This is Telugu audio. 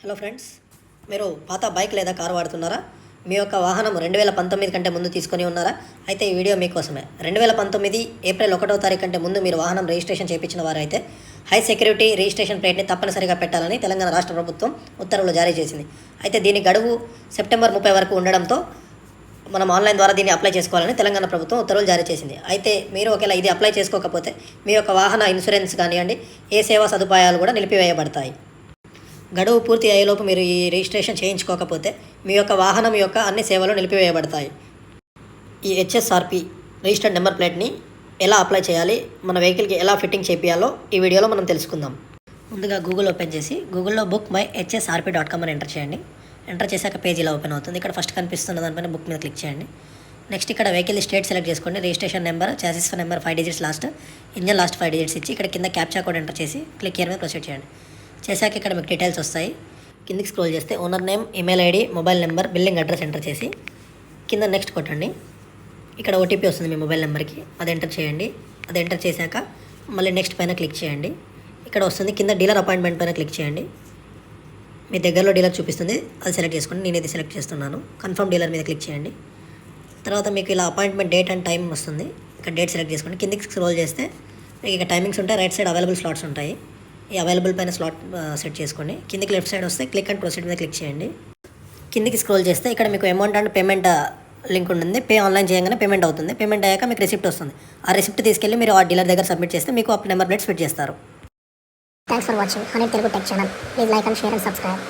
హలో ఫ్రెండ్స్, మీరు పాత బైక్ లేదా కారు వాడుతున్నారా? మీ యొక్క వాహనం 2019 కంటే ముందు తీసుకొని ఉన్నారా? అయితే ఈ వీడియో మీకోసమే. 2019 ఏప్రిల్ 1వ తారీఖు కంటే ముందు మీరు వాహనం రిజిస్ట్రేషన్ చేయించిన వారైతే హై సెక్యూరిటీ రిజిస్ట్రేషన్ ప్లేట్ని తప్పనిసరిగా పెట్టాలని తెలంగాణ రాష్ట్ర ప్రభుత్వం ఉత్తర్వులు జారీ చేసింది. అయితే దీని గడువు సెప్టెంబర్ 30 వరకు ఉండడంతో మనం ఆన్లైన్ ద్వారా దీన్ని అప్లై చేసుకోవాలని తెలంగాణ ప్రభుత్వం ఉత్తర్వులు జారీ చేసింది. అయితే మీరు ఒకవేళ ఇది అప్లై చేసుకోకపోతే మీ యొక్క వాహన ఇన్సూరెన్స్ కానివ్వండి, ఏ సేవా సదుపాయాలు కూడా నిలిపివేయబడతాయి. గడువు పూర్తి అయ్యేలోపు మీరు ఈ రిజిస్ట్రేషన్ చేయించుకోకపోతే మీ యొక్క వాహనం యొక్క అన్ని సేవలు నిలిపివేయబడతాయి. ఈ హెచ్ఎస్ఆర్పి రిజిస్టర్డ్ నెంబర్ ప్లేట్ని ఎలా అప్లై చేయాలి, మన వెహికల్కి ఎలా ఫిట్టింగ్ చేయాలో ఈ వీడియోలో మనం తెలుసుకుందాం. ముందుగా గూగుల్ ఓపెన్ చేసి గూగుల్లో bookmyhsrp.com అని ఎంటర్ చేయండి. ఎంటర్ చేశాక పేజ్ ఇలా ఓపెన్ అవుతుంది. ఇక్కడ ఫస్ట్ కనిపిస్తున్న దానిపైన బుక్ మీద క్లిక్ చేయండి. నెక్స్ట్ ఇక్కడ వెహికల్ స్టేట్ సెలెక్ట్ చేసుకోండి. Registration number, chassis number 5 digits last, engine last 5 digits ఇచ్చి ఇక్కడ కింద క్యాప్చా కోడ్ ఎంటర్ చేసి క్లిక్ హియర్ మీద ప్రొసీడ్ చేయండి. చేశాక ఇక్కడ మీకు డీటెయిల్స్ వస్తాయి. కిందికి స్క్రోల్ చేస్తే owner name, email ID, mobile number, billing address enter చేసి కింద నెక్స్ట్ కొట్టండి. ఇక్కడ ఓటీపీ వస్తుంది మీ మొబైల్ నెంబర్కి, అది ఎంటర్ చేయండి. అది ఎంటర్ చేశాక మళ్ళీ నెక్స్ట్ పైన క్లిక్ చేయండి. ఇక్కడ వస్తుంది కింద డీలర్ అపాయింట్మెంట్ పైన క్లిక్ చేయండి. మీ దగ్గరలో డీలర్ చూపిస్తుంది, అది సెలెక్ట్ చేసుకోండి. నేను ఇది సెలెక్ట్ చేస్తున్నాను. కన్ఫర్మ్ డీలర్ మీద క్లిక్ చేయండి. తర్వాత మీకు ఇలా అపాయింట్మెంట్ డేట్ అండ్ టైం వస్తుంది. ఇక్కడ డేట్ సెలెక్ట్ చేసుకోండి. కిందికి స్క్రోల్ చేస్తే మీకు ఇక్కడ టైమింగ్స్ ఉంటాయి. రైట్ సైడ్ అవైలబుల్ స్లాట్స్ ఉంటాయి. ఈ అవైలబుల్ పైన స్లాట్ సెట్ చేసుకోండి. కిందికి లెఫ్ట్ సైడ్ వస్తే క్లిక్ అండ్ ప్రొసీడ్ మీద క్లిక్ చేయండి. కిందికి స్క్రోల్ చేస్తే ఇక్కడ మీకు అమౌంట్ అండ్ పేమెంట్ లింక్ ఉంటుంది. పే ఆన్లైన్ చేయగానే పేమెంట్ అవుతుంది. పేమెంట్ అయ్యాక మీకు రిసిప్ట్ వస్తుంది. ఆ రిసిప్ట్ తీసుకెళ్ళి మీరు ఆ డీలర్ దగ్గర సబ్మిట్ చేస్తే మీకు ఆ నెంబర్ ప్లేట్స్ ఫిట్ చేస్తారు. Thanks for watching Honey Telugu Tech channel. Please like and share and subscribe.